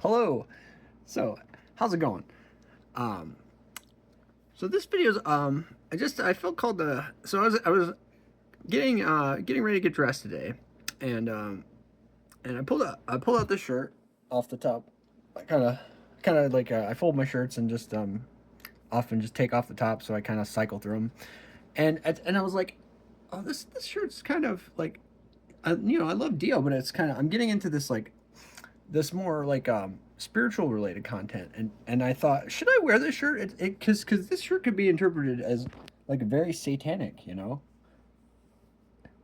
Hello. So, how's it going? Um, so this video's I felt called to. So I was getting ready to get dressed today, and I pulled out this shirt off the top. I kind of like I fold my shirts and just often just take off the top, so I kind of cycle through them, and I was like, oh, this shirt's kind of like, I love Dio, but it's kind of I'm getting into this more like spiritual related content, and I thought, should I wear this shirt? It because this shirt could be interpreted as like very satanic,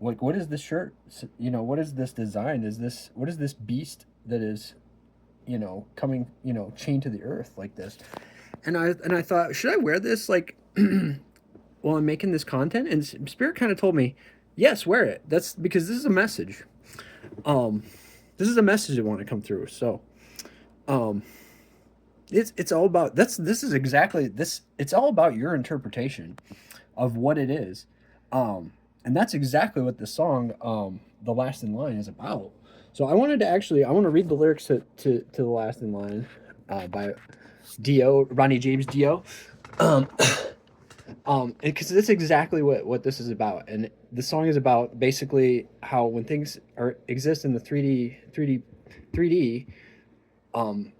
like what is this shirt, what is this design, is this what is this beast that is coming, chained to the earth like this? And I thought, should I wear this like while I'm making this content? And Spirit kind of told me, yes, wear it. That's because this is a message. um this is a message that want to come through. So um it's all about this is exactly this it's all about your interpretation of what it is. And that's exactly what the song, The Last in Line, is about. So I want to read the lyrics to The Last in Line, by Dio, Ronnie James Dio. um because that's exactly what this is about. And the song is about basically how when things are exist in the 3D,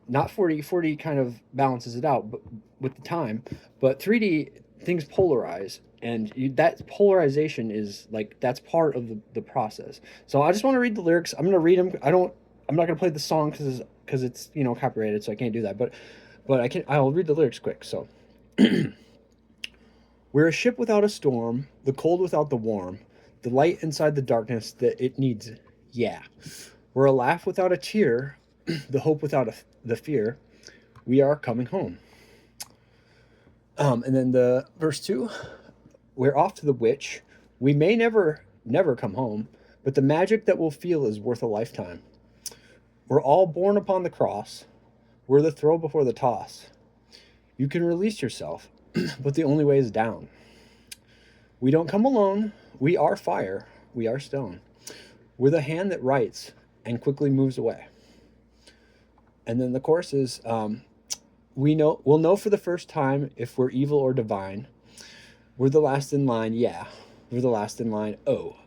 not 40 kind of balances it out, but with the time. But 3D things polarize, and that polarization is like that's part of the process. So I just want to read the lyrics. I'm going to read them. I'm not going to play the song because it's copyrighted, so I can't do that. But I'll read the lyrics quick. So we're a ship without a storm, the cold without the warm, the light inside the darkness that it needs. Yeah. We're a laugh without a tear, the hope without the fear. We are coming home. And then the verse 2, we're off to the witch. We may never come home, but the magic that we'll feel is worth a lifetime. We're all born upon the cross. We're the throw before the toss. You can release yourself, but the only way is down. We don't come alone. We are fire. We are stone. We're the hand that writes and quickly moves away. And then the chorus is, we'll know for the first time if we're evil or divine. We're the last in line, yeah. We're the last in line, oh.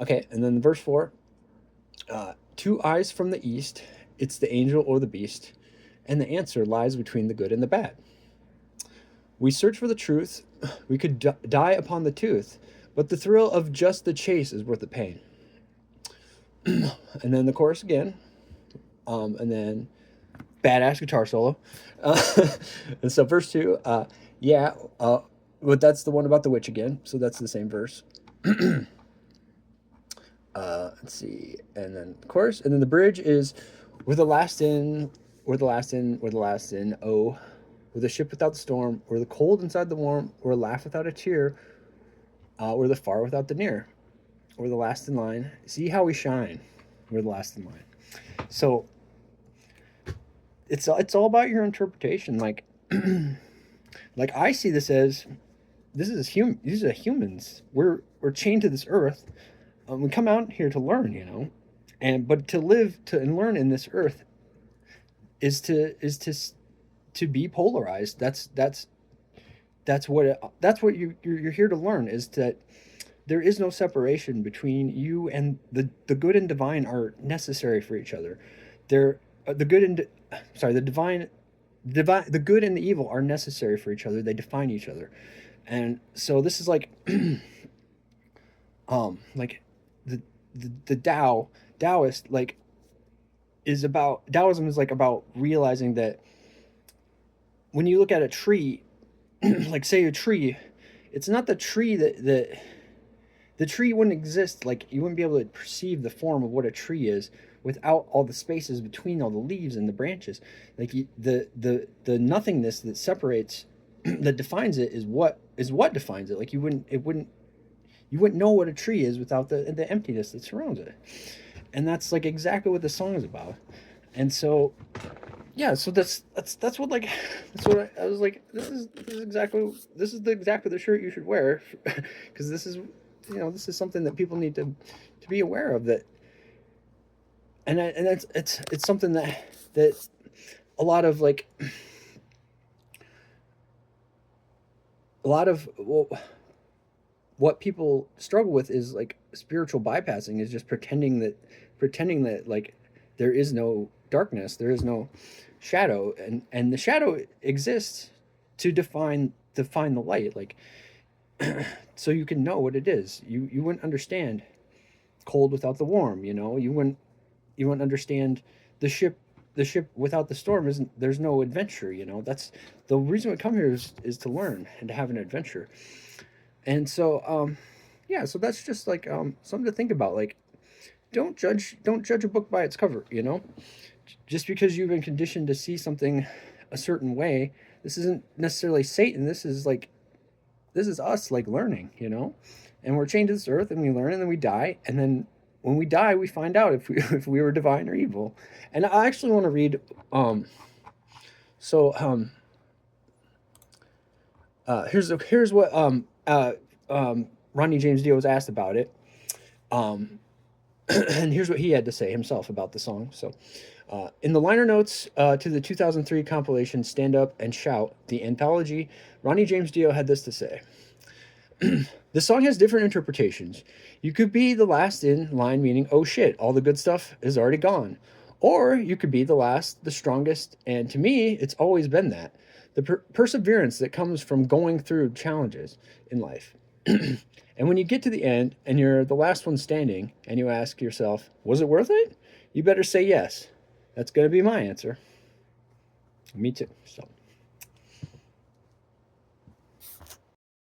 Okay, and then verse 4, two eyes from the east, it's the angel or the beast, and the answer lies between the good and the bad. We search for the truth, we could die upon the tooth, but the thrill of just the chase is worth the pain. And then the chorus again, and then badass guitar solo. And so verse 2, yeah, but that's the one about the witch again, so that's the same verse. Let's see, and then chorus, and then the bridge is, we're the last in, we're the last in, we're the last in, oh, we're the ship without the storm, we're the cold inside the warm, we're a laugh without a tear, we're the far without the near, we're the last in line, see how we shine, we're the last in line. So it's all about your interpretation. Like I see this as, these are humans. We're chained to this earth. We come out here to learn, and but to live to and learn in this earth is to be polarized. That's what you're here to learn, is that there is no separation between you, and the good and divine are necessary for each other. They're the good and sorry the divine the good and the evil are necessary for each other. They define each other. And so this is like the Taoist, like, is about Taoism is like about realizing that when you look at a tree, like say a tree, it's not the tree that the tree wouldn't exist. Like, you wouldn't be able to perceive the form of what a tree is without all the spaces between all the leaves and the branches. Like, the nothingness that separates that defines it is what defines it. Like, you wouldn't know what a tree is without the emptiness that surrounds it. And that's like exactly what the song is about. And so yeah, so that's what, like, that's what I was like, this is exactly the shirt you should wear, because this is something that people need to be aware of, that and it's something that a lot of like a lot of well, what people struggle with is like spiritual bypassing is just pretending that like there is no darkness, there is no shadow, and the shadow exists to define the light, like so you can know what it is. You wouldn't understand cold without the warm, you know. You wouldn't understand the ship without the storm. Isn't There's no adventure, you know. That's the reason we come here is to learn and to have an adventure. And so yeah, so that's just like something to think about. Like, don't judge a book by its cover, you know. Just because you've been conditioned to see something a certain way, this isn't necessarily Satan. This is us, like, learning, you know. And we're chained to this earth, and we learn, and then we die, and then when we die we find out if we if we were divine or evil. And I actually want to read so here's what Ronnie James Dio was asked about it. Um, and here's what he had to say himself about the song. So, in the liner notes to the 2003 compilation Stand Up and Shout, the anthology, Ronnie James Dio had this to say. The song has different interpretations. You could be the last in line, meaning, oh shit, all the good stuff is already gone. Or you could be the last, the strongest, and to me, it's always been that. The perseverance that comes from going through challenges in life. And when you get to the end and you're the last one standing and you ask yourself, was it worth it? You better say yes. That's going to be my answer. Me too. So.